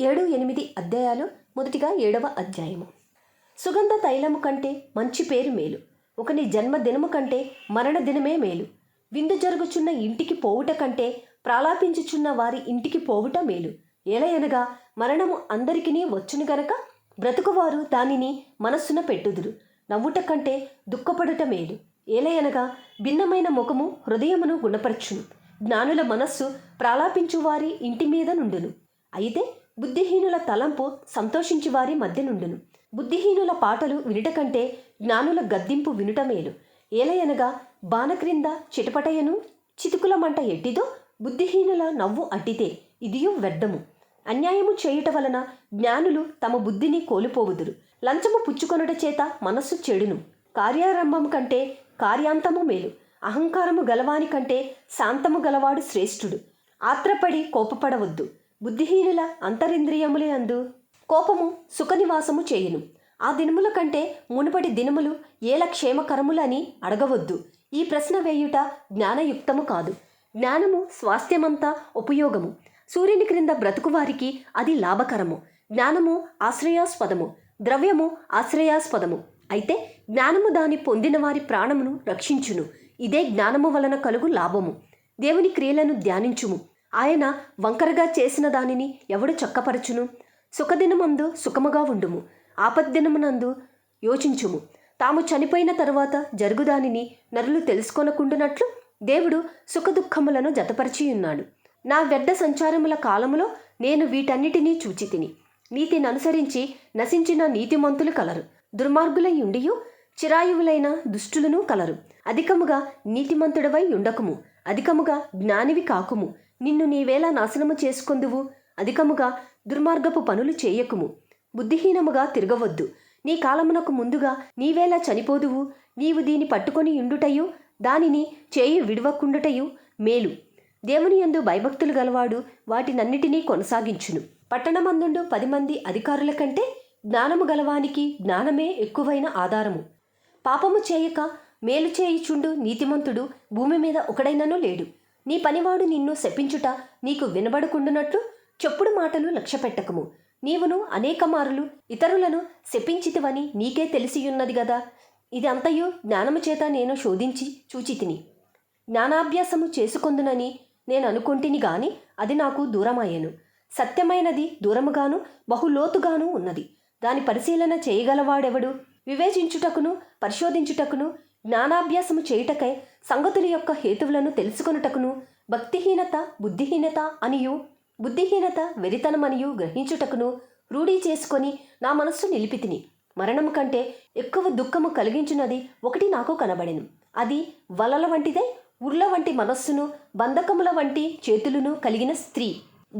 7-8 అధ్యాయాలు. మొదటిగా 7వ అధ్యాయము. సుగంధ తైలము కంటే మంచి పేరు మేలు, ఒకని జన్మదినము కంటే మరణ దినమే మేలు. విందు జరుగుచున్న ఇంటికి పోవుట కంటే ప్రాలాపించుచున్న వారి ఇంటికి పోవుట మేలు. ఏలయనగా మరణము అందరికినీ వచ్చును గనక బ్రతుకువారు దానిని మనస్సున పెట్టుదురు. నవ్వుట కంటే దుఃఖపడుట మేలు. ఏలయనగా భిన్నమైన ముఖము హృదయమును గుణపరచును. జ్ఞానుల మనస్సు ప్రాలాపించు వారి ఇంటి మీద నుండును. అయితే బుద్ధిహీనుల తలంపు సంతోషించి వారి మధ్య నుండును. బుద్ధిహీనుల పాటలు వినుట కంటే జ్ఞానుల గద్దింపు వినుట మేలు. ఏలయనగా బాణ క్రింద చిటపటయను చితుకుల మంట ఎట్టిదో బుద్ధిహీనుల నవ్వు అట్టితే ఇదియు వ్యర్థము. అన్యాయము చేయుట వలన జ్ఞానులు తమ బుద్ధిని కోల్పోవుదురు. లంచము పుచ్చుకొనుట చేత మనస్సు చెడును. కార్యారంభము కంటే కార్యాంతము మేలు. అహంకారము గలవాని కంటే శాంతము గలవాడు శ్రేష్ఠుడు. ఆత్రపడి కోపపడవద్దు. బుద్ధిహీనుల అంతరింద్రియములే అందు కోపము సుఖనివాసము చేయును. ఆ దినముల కంటే మునుపటి దినములు ఏల క్షేమకరములని అడగవద్దు. ఈ ప్రశ్న వేయుట జ్ఞానయుక్తము కాదు. జ్ఞానము స్వాస్థ్యమంతా ఉపయోగము. సూర్యుని క్రింద బ్రతుకువారికి అది లాభకరము. జ్ఞానము ఆశ్రయాస్పదము, ద్రవ్యము ఆశ్రయాస్పదము. అయితే జ్ఞానము దాని పొందిన వారి ప్రాణమును రక్షించును. ఇదే జ్ఞానము వలన కలుగు లాభము. దేవుని క్రియలను ధ్యానించుము. ఆయన వంకరగా చేసిన దానిని ఎవడు చక్కపరచును? సుఖదినమందు సుఖముగా ఉండుము, ఆపద్దినమునందు యోచించుము. తాము చనిపోయిన తరువాత జరుగుదానిని నరులు తెలుసుకొనకుండునట్లు దేవుడు సుఖదుఖములను జతపరిచియున్నాడు. నా వ్యర్థ సంచారముల కాలములో నేను వీటన్నిటినీ చూచితిని. నీతిని అనుసరించి నశించిన నీతిమంతులు కలరు. దుర్మార్గులై ఉండియు చిరాయువులైన దుష్టులను కలరు. అధికముగా నీతిమంతుడవై ఉండకుము, అధికముగా జ్ఞానివి కాకుము. నిన్ను నీవేలా నాశనము చేసుకొందువు? అధికముగా దుర్మార్గపు పనులు చేయకుము. బుద్ధిహీనముగా తిరగవద్దు. నీ కాలమునకు ముందుగా నీవేలా చనిపోదువు? నీవు దీని పట్టుకొని ఉండుటయు దానిని చేయి విడవకుండుటయు మేలు. దేవుని యందు భయభక్తులు గలవాడు వాటినన్నిటినీ కొనసాగించును. పట్టణమందుండు 10 మంది అధికారుల కంటే జ్ఞానము గలవానికి జ్ఞానమే ఎక్కువైన ఆధారము. పాపము చేయక మేలు చేయుచుండు నీతిమంతుడు భూమి మీద ఒకడైనను లేడు. నీ పనివాడు నిన్ను శపించుట నీకు వినబడుకుండునట్లు చెప్పుడు మాటలు లక్ష్యపెట్టకము. నీవును అనేక మారులు ఇతరులను శపించితివని నీకే తెలిసియున్నది గదా. ఇది అంతయు జ్ఞానము చేత నేను శోధించి చూచితిని. జ్ఞానాభ్యాసము చేసుకొందునని నేను అనుకొంటిని గాని అది నాకు దూరమాయెను. సత్యమైనది దూరముగాను బహులోతుగాను ఉన్నది. దాని పరిశీలన చేయగలవాడెవడు? వివేచించుటకును పరిశోధించుటకును జ్ఞానాభ్యాసము చేయుటకై సంగతుల యొక్క హేతువులను తెలుసుకొనుటకును భక్తిహీనత బుద్ధిహీనత అనియు బుద్ధిహీనత వెరితనమనియు గ్రహించుటకును రూఢీ చేసుకొని నా మనస్సు నిలిపితిని. మరణము కంటే ఎక్కువ దుఃఖము కలిగించున్నది ఒకటి నాకు కనబడెను. అది వలల వంటిదే, ఉర్ల వంటి మనస్సును బంధకముల వంటి చేతులను కలిగిన స్త్రీ.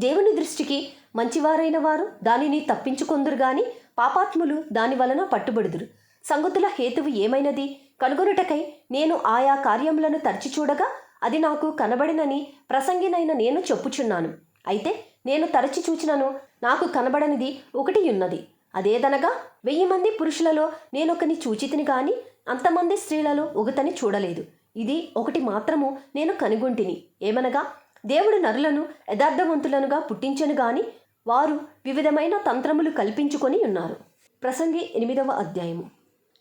దేవుని దృష్టికి మంచివారైన వారు దానిని తప్పించుకొందురు గాని పాపాత్ములు దాని వలన పట్టుబడుదురు. సంగతుల హేతువు ఏమైనది కనుగొనుటకై నేను ఆయా కార్యములను తరచి చూడగా అది నాకు కనబడినని ప్రసంగినైన నేను చెప్పుచున్నాను. అయితే నేను తరచి చూచినను నాకు కనబడనిది ఒకటి ఉన్నది. అదేదనగా 1000 మంది పురుషులలో నేనొకని చూచితిని గాని అంతమంది స్త్రీలలో ఒకతని చూడలేదు. ఇది ఒకటి మాత్రము నేను కనుగొంటిని. ఏమనగా దేవుడు నరులను యథార్థవంతులనుగా పుట్టించెను గాని వారు వివిధమైన తంత్రములు కల్పించుకొని ఉన్నారు. ప్రసంగి 8వ అధ్యాయము.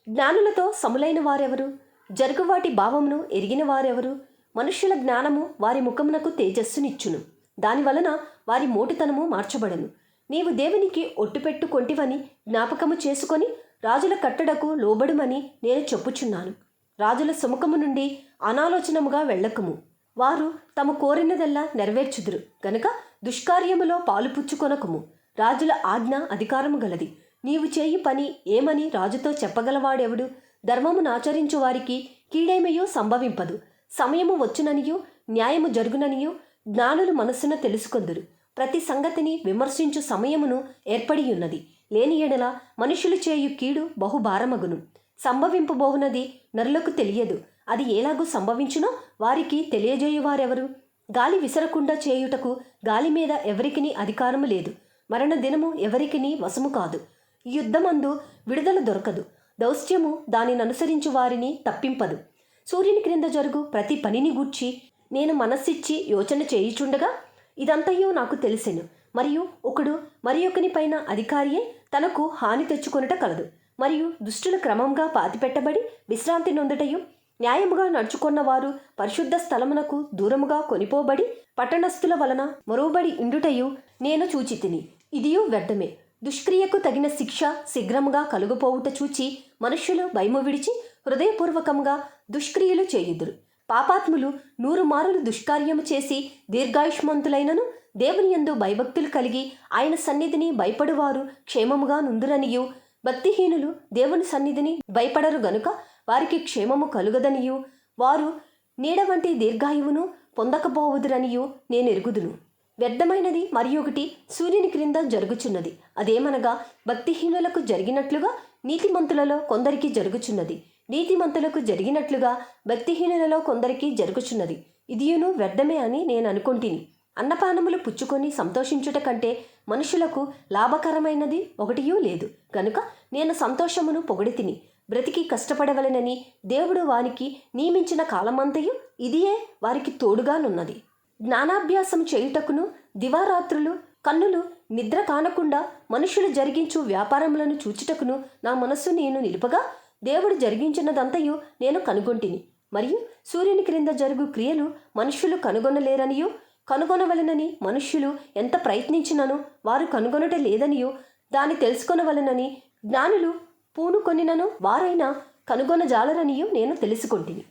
జ్ఞానులతో సములైన వారెవరు? జరుగువాటి భావమును ఎరిగిన వారెవరు? మనుష్యుల జ్ఞానము వారి ముఖమునకు తేజస్సునిచ్చును. దానివలన వారి మోటుతనము మార్చబడను. నీవు దేవునికి ఒట్టుపెట్టు కొంటివని జ్ఞాపకము చేసుకొని రాజుల కట్టడకు లోబడుమని నేను చెప్పుచున్నాను. రాజుల సుముఖము నుండి అనాలోచనముగా వెళ్ళకుము. వారు తమ కోరినదల్లా నెరవేర్చుదురు గనుక దుష్కార్యములో పాలుపుచ్చుకొనకుము. రాజుల ఆజ్ఞ అధికారము గలది. నీవు చేయి పని ఏమని రాజుతో చెప్పగలవాడెవడు? ధర్మమును ఆచరించు వారికి కీడేమయో సంభవింపదు. సమయము వచ్చుననియు న్యాయము జరుగుననియు జ్ఞానులు మనస్సున తెలుసుకొందురు. ప్రతి సంగతిని విమర్శించు సమయమును ఏర్పడి ఉన్నది. లేని ఎడల మనుషులు చేయు కీడు బహుభారమగును. సంభవింపబోవునది నరులకు తెలియదు. అది ఎలాగూ సంభవించునో వారికి తెలియజేయువారెవరు? గాలి విసరకుండా చేయుటకు గాలి మీద ఎవరికిని అధికారము లేదు. మరణ దినము ఎవరికిని వశము కాదు. ఈ యుద్ధమందు విడుదల దొరకదు. దౌత్యము దానిని అనుసరించు వారిని తప్పింపదు. సూర్యుని క్రింద జరుగు ప్రతి పనిని గూర్చి నేను మనస్సిచ్చి యోచన చేయుచుండగా ఇదంతయు నాకు తెలిసెను. మరియు ఒకడు మరి ఒకని పైన అధికారియే తనకు హాని తెచ్చుకొనుట కలదు. మరియు దుష్టులు క్రమంగా పాతిపెట్టబడి విశ్రాంతి నొందుటయు, న్యాయముగా నడుచుకొన్న వారు పరిశుద్ధ స్థలమునకు దూరముగా కొనిపోబడి పట్టణస్థుల వలన మొరుబడి ఇండుటయు నేను చూచితిని. ఇదియు వ్యర్థమే. దుష్క్రియకు తగిన శిక్ష శీఘ్రముగా కలుగుపోవుట చూచి మనుష్యులు భయము విడిచి హృదయపూర్వకంగా దుష్క్రియలు చేయుదురు. పాపాత్ములు 100 మారులు దుష్కార్యము చేసి దీర్ఘాయుష్మంతులైనను దేవుని యందు భయభక్తులు కలిగి ఆయన సన్నిధిని భయపడువారు క్షేమముగా నుందురనియు, భక్తిహీనులు దేవుని సన్నిధిని భయపడరు గనుక వారికి క్షేమము కలుగదనియు, వారు నీడ వంటి దీర్ఘాయువును పొందకపోవుదురనియు నేను ఎరుగుదును. వ్యర్థమైనది మరి ఒకటి సూర్యుని క్రింద జరుగుచున్నది. అదేమనగా భక్తిహీనులకు జరిగినట్లుగా నీతిమంతులలో కొందరికి జరుగుచున్నది, నీతిమంతులకు జరిగినట్లుగా భక్తిహీనులలో కొందరికి జరుగుచున్నది. ఇదియును వ్యర్థమే అని నేను అనుకొంటిని. అన్నపానములు పుచ్చుకొని సంతోషించుట కంటే మనుషులకు లాభకరమైనది ఒకటియూ లేదు కనుక నేను సంతోషమును పొగిడితిని. బ్రతికి కష్టపడవలెనని దేవుడు వానికి నియమించిన కాలమంతయు ఇదియే వారికి తోడుగానున్నది. జ్ఞానాభ్యాసం చేయుటకును దివారాత్రులు కన్నులు నిద్ర కానకుండా మనుషులు జరిగించు వ్యాపారములను చూచుటకును నా మనస్సు నేను నిలుపగా దేవుడు జరిగించినదంతయు నేను కనుగొంటిని. మరియు సూర్యుని క్రింద జరుగు క్రియలు మనుష్యులు కనుగొనలేరనియు, కనుగొనవలెనని మనుష్యులు ఎంత ప్రయత్నించినను వారు కనుగొనట లేదనియు దాన్ని తెలుసుకొనవలెనని జ్ఞానులు పూనుకొనినను వారైనా కనుగొనజాలరనియు నేను తెలుసుకొంటిని.